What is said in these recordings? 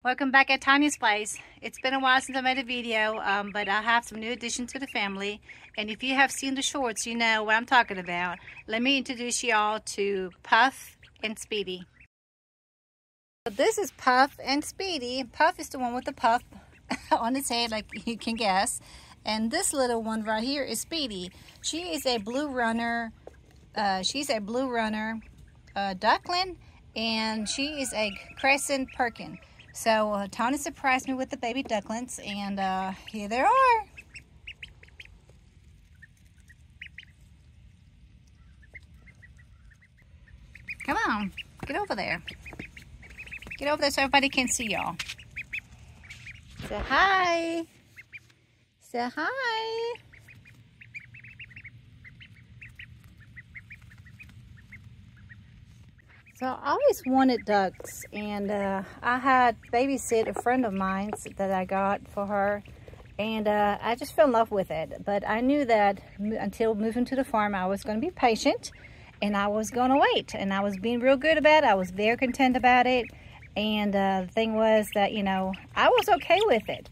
Welcome back at Tanya's Place. It's been a while since I made a video, but I have some new additions to the family. And if you have seen the shorts, you know what I'm talking about. Let me introduce y'all to Puff and Speedy. So this is Puff and Speedy. Puff is the one with the puff on its head, like you can guess. And this little one right here is Speedy. She is a blue runner. Duckling, and she is a crescent perkin. So Tony surprised me with the baby ducklings, and here they are. Come on, get over there. Get over there so everybody can see y'all. Say hi. Say hi. So I always wanted ducks, and I had babysit a friend of mine that I got for her, and I just fell in love with it. But I knew that until moving to the farm, I was going to be patient, and I was going to wait, and I was being real good about it. I was very content about it, and the thing was that, you know, I was okay with it.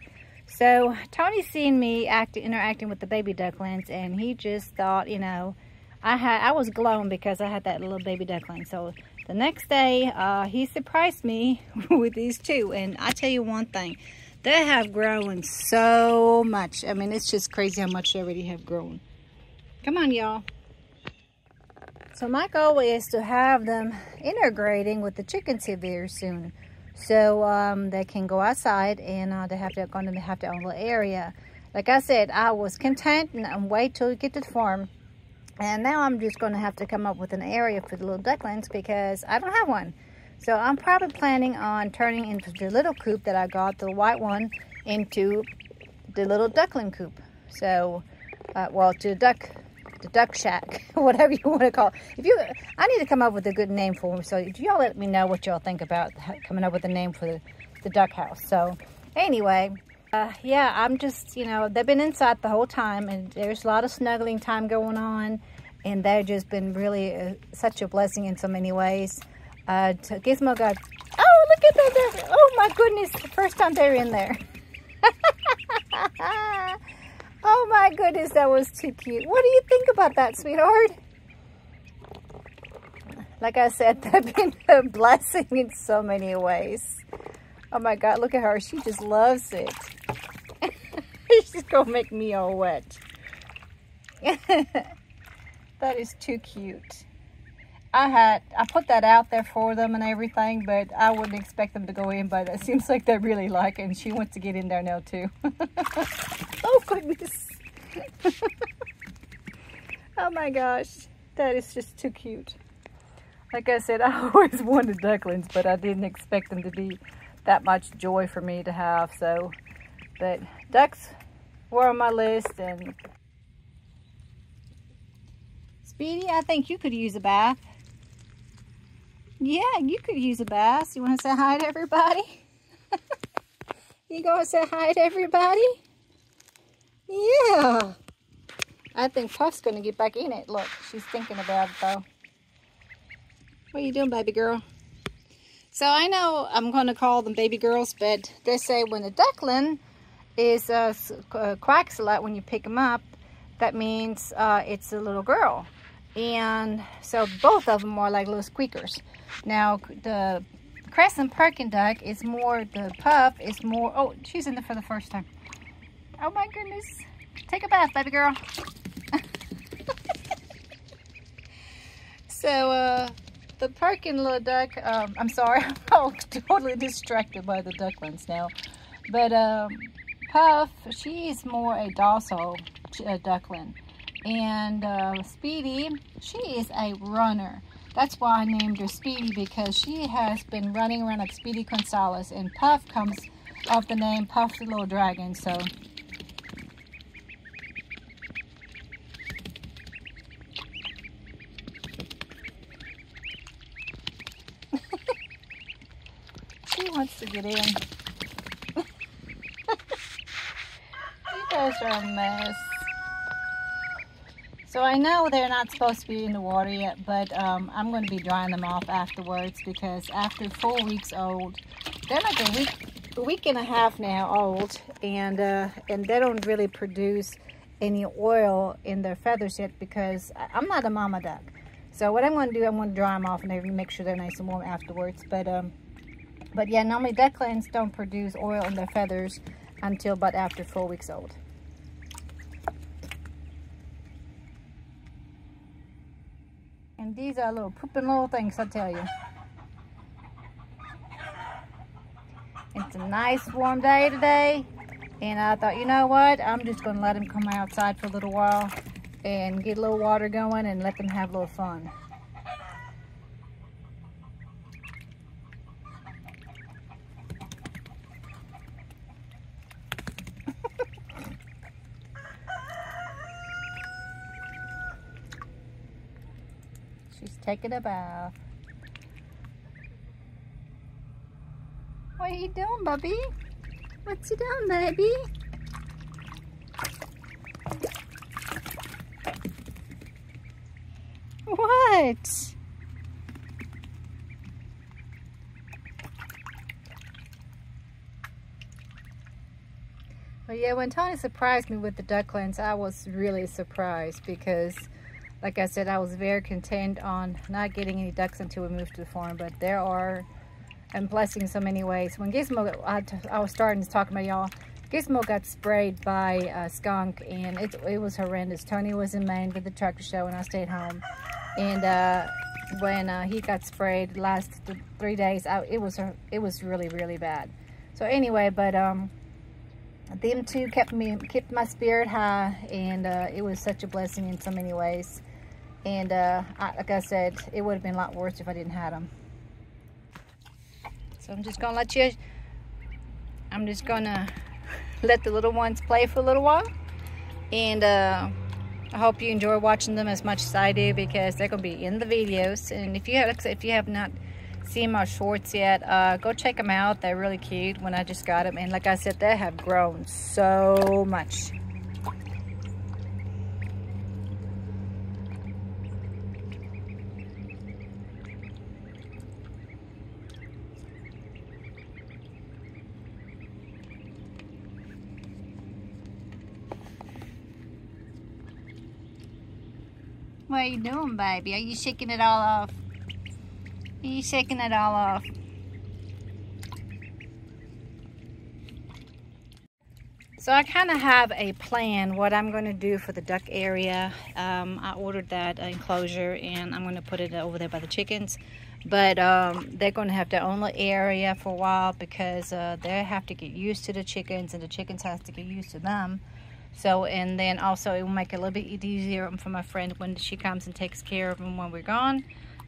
So Tony seen me interacting with the baby ducklings, and he just thought, you know, I was glowing because I had that little baby duckling. So the next day, he surprised me with these two. And I tell you one thing, they have grown so much. I mean, it's just crazy how much they already have grown. Come on, y'all. So my goal is to have them integrating with the chickens here very soon. So they can go outside, and they're going to have their own little area. Like I said, I was content and wait till we get to the farm. And now I'm just going to have to come up with an area for the little ducklings because I don't have one. So I'm probably planning on turning into the little coop that I got, the white one, into the little duckling coop. So, well, to the duck shack, whatever you want to call it. I need to come up with a good name for them. So y'all let me know what y'all think about coming up with a name for the duck house. So anyway. Yeah, I'm just, you know, they've been inside the whole time, and there's a lot of snuggling time going on, and they've just been really such a blessing in so many ways. Gizmo got, oh, look at that, oh my goodness, the first time they're in there. Oh my goodness, that was too cute. What do you think about that, sweetheart? Like I said, they've been a blessing in so many ways. Oh my God, look at her, she just loves it. She's gonna make me all wet. That is too cute. I put that out there for them and everything, but I wouldn't expect them to go in, but it seems like they really like it, and she wants to get in there now too. Oh goodness. Oh my gosh, that is just too cute. Like I said, I always wanted ducklings, but I didn't expect them to be that much joy for me to have. So, but ducks were on my list. And Speedy, I think you could use a bath. Yeah, you could use a bath. You want to say hi to everybody? You going to say hi to everybody? Yeah. I think Puff's going to get back in it. Look, she's thinking about it though. What are you doing, baby girl? So I know I'm going to call them baby girls, but they say when a duckling is quacks a lot when you pick them up, that means it's a little girl. And so both of them are like little squeakers. Now the crescent perkin duck is more, the Puff is more, oh, she's in there for the first time. Oh my goodness. Take a bath, baby girl. So, the perkin little duck, I'm sorry, I'm totally distracted by the ducklings now. But Puff, she is more a docile duckling. And Speedy, she is a runner. That's why I named her Speedy, because she has been running around like Speedy Gonzales. And Puff comes off the name Puff the Little Dragon, so. She wants to get in. You guys are a mess. So I know they're not supposed to be in the water yet, but I'm going to be drying them off afterwards, because after 4 weeks old, they're like a week a week and a half now old, and they don't really produce any oil in their feathers yet because I'm not a mama duck. So what I'm going to do, I'm going to dry them off and maybe make sure they're nice and warm afterwards. But yeah, normally ducklings don't produce oil in their feathers until about after 4 weeks old. And these are little pooping little things, I tell you. It's a nice warm day today, and I thought, you know what, I'm just going to let them come outside for a little while and get a little water going and let them have a little fun. She's taking a bath. What are you doing, Bubby? What's you doing, baby? What? Well, yeah, when Tony surprised me with the ducklings, I was really surprised because, like I said, I was very content on not getting any ducks until we moved to the farm, but there are and blessing so many ways. When Gizmo, I was starting to talk about y'all, Gizmo got sprayed by a skunk, and it was horrendous. Tony was in Maine for the tractor show, and I stayed home. And when he got sprayed the last 3 days, it was really, really bad. So anyway, but them two kept my spirit high, and it was such a blessing in so many ways. And like I said, it would have been a lot worse if I didn't have them. So I'm just gonna let the little ones play for a little while, and I hope you enjoy watching them as much as I do, because they're gonna be in the videos. And if you have not seen my shorts yet, go check them out. They're really cute when I just got them, and like I said, they have grown so much. What are you doing, baby? Are you shaking it all off? Are you shaking it all off? So I kind of have a plan what I'm going to do for the duck area. I ordered that enclosure, and I'm going to put it over there by the chickens. But they're going to have their own little area for a while, because they have to get used to the chickens, and the chickens have to get used to them. So, and then also it will make it a little bit easier for my friend when she comes and takes care of them when we're gone,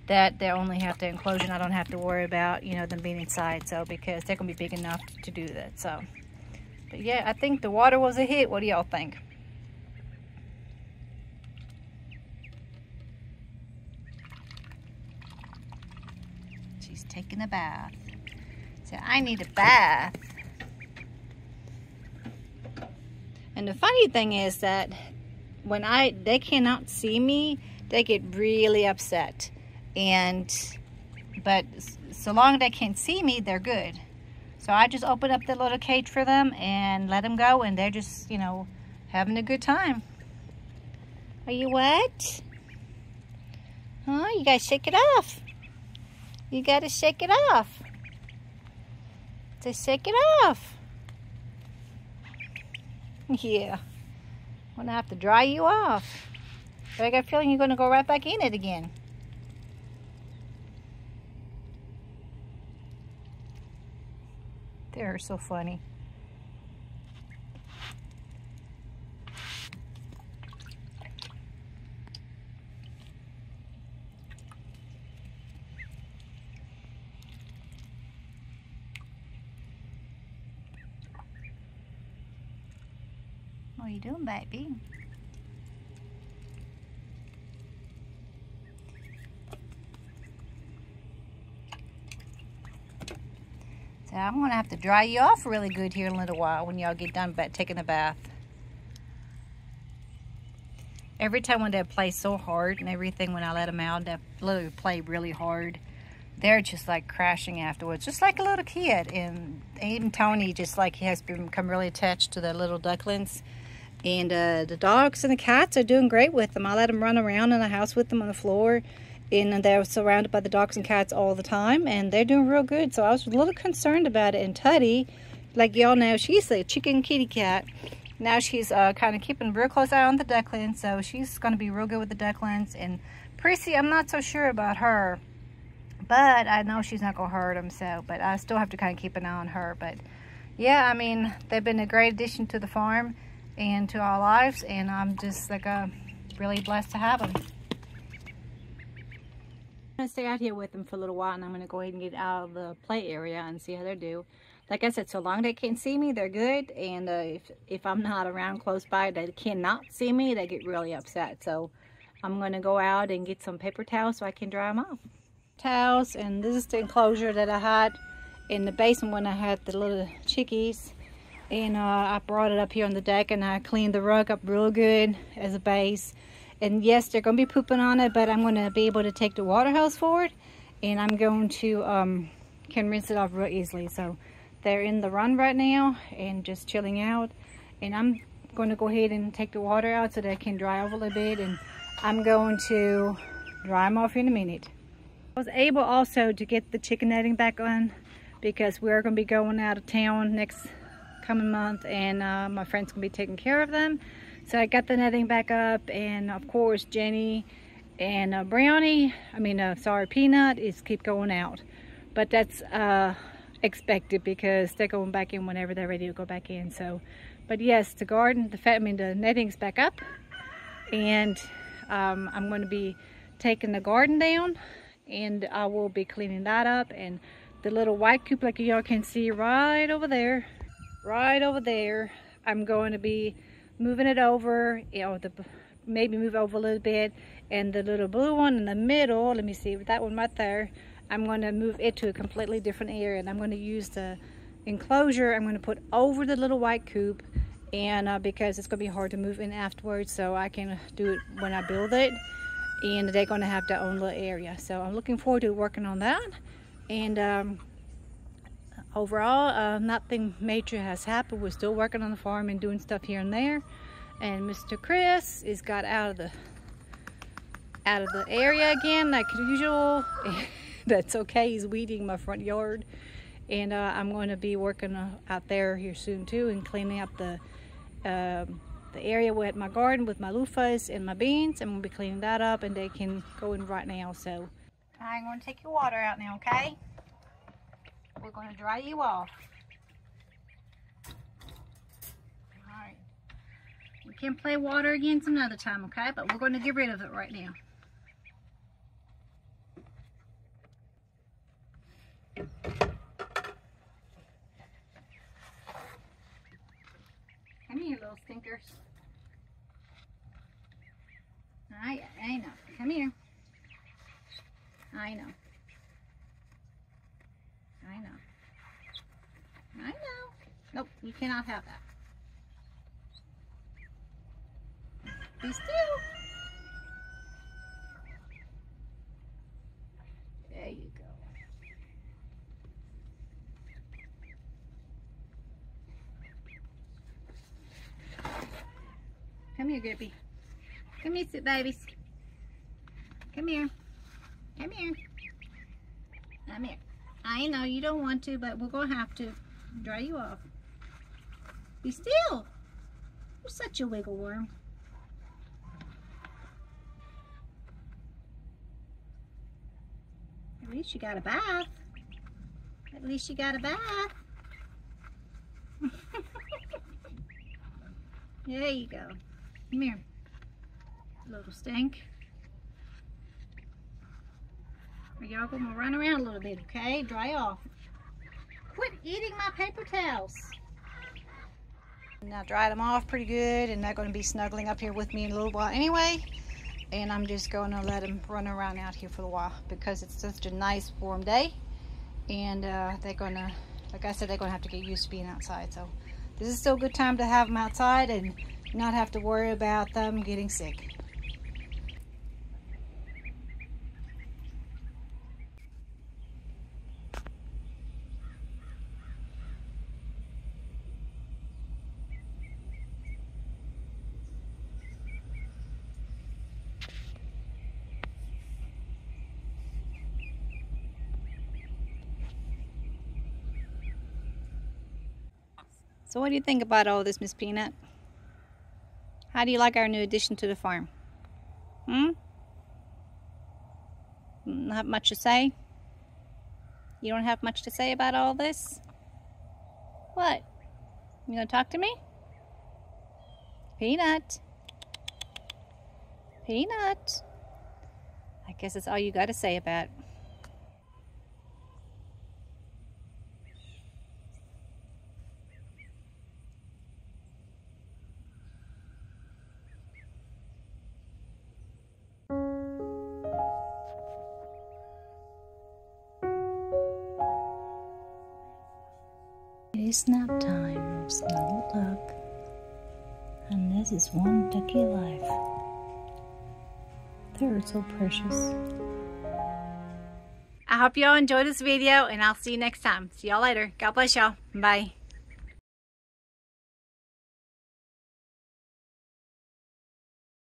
that they only have the enclosure and I don't have to worry about, you know, them being inside. So, because they're going to be big enough to do that. So, but yeah, I think the water was a hit. What do y'all think? She's taking a bath. So, I need a bath. And the funny thing is that when they cannot see me, they get really upset. But so long as they can't see me, they're good. So I just open up the little cage for them and let them go, and they're just, you know, having a good time. Are you wet? Huh? You gotta shake it off. You gotta shake it off. Just shake it off. Yeah, I'm gonna have to dry you off. But I got a feeling you're gonna go right back in it again. They're so funny. What are you doing, baby? So I'm going to have to dry you off really good here in a little while when y'all get done taking a bath. Every time when they play so hard and everything, when I let them out, they literally play really hard. they're just like crashing afterwards, just like a little kid. And even Tony, just like he has become really attached to the little ducklings. And the dogs and the cats are doing great with them. I let them run around in the house with them on the floor, and they're surrounded by the dogs and cats all the time, and they're doing real good. So I was a little concerned about it. And Tutty, like y'all know, she's a chicken kitty cat. Now she's kind of keeping a real close eye on the ducklings, so she's going to be real good with the ducklings. And Prissy, I'm not so sure about her, but I know she's not going to hurt them, so, but I still have to kind of keep an eye on her. But yeah, I mean, they've been a great addition to the farm and to our lives, and I'm just like really blessed to have them. I'm going to stay out here with them for a little while, and I'm going to go ahead and get out of the play area and see how they do. Like I said, so long they can't see me, they're good. And if I'm not around close by, they cannot see me, they get really upset. So I'm going to go out and get some paper towels so I can dry them off. Towels, and this is the enclosure that I had in the basement when I had the little chickies. And I brought it up here on the deck, and I cleaned the rug up real good as a base. And yes, they're going to be pooping on it, but I'm going to be able to take the water hose for it. And I'm going to can rinse it off real easily. So they're in the run right now and just chilling out. And I'm going to go ahead and take the water out so they can dry off a little bit. And I'm going to dry them off in a minute. I was able also to get the chicken netting back on because we're going to be going out of town next coming month, and my friend's going to be taking care of them. So I got the netting back up, and of course Jenny and Brownie, Peanut is keep going out. But that's expected because they're going back in whenever they're ready to go back in. So, but yes, the garden, the netting's back up, and I'm going to be taking the garden down, and I will be cleaning that up. And the little white coop, like y'all can see right over there, I'm going to be moving it over, maybe move over a little bit. And the little blue one in the middle, let me see, that one right there, I'm going to move it to a completely different area, and I'm going to use the enclosure I'm going to put over the little white coop, and because it's going to be hard to move in afterwards, so I can do it when I build it, and they're going to have their own little area. So I'm looking forward to working on that. And overall, nothing major has happened. We're still working on the farm and doing stuff here and there. And Mr. Chris is got out of the area again, like usual. That's okay. He's weeding my front yard, and I'm going to be working out there here soon too, and cleaning up the area with my garden with my loofahs and my beans. I'm going to be cleaning that up, and they can go in right now. So I'm going to take your water out now, okay? We're going to dry you off. Alright. You can play water again some other time, okay? But we're going to get rid of it right now. Come here, little stinkers. I know. Come here. I know. Nope, you cannot have that. Be still. There you go. Come here, Grippy. Come here, sit babies. Come here. Come here. Come here. I know you don't want to, but we're going to have to dry you off. Be still. You're such a wiggle worm. At least you got a bath. At least you got a bath. There you go. Come here. Little stink. Y'all gonna run around a little bit, okay? Dry off. Quit eating my paper towels. And I dried them off pretty good, and they're going to be snuggling up here with me in a little while anyway. And I'm just going to let them run around out here for a while because it's such a nice warm day. And they're going to, like I said, they're going to have to get used to being outside. So this is still a good time to have them outside and not have to worry about them getting sick. So what do you think about all this, Miss Peanut? How do you like our new addition to the farm? Not much to say? You don't have much to say about all this? What? You gonna talk to me? Peanut? Peanut? I guess that's all you gotta say about it. It is nap time, snuggled up, and this is one ducky life. They're so precious. I hope y'all enjoyed this video, and I'll see you next time. See y'all later. God bless y'all. Bye.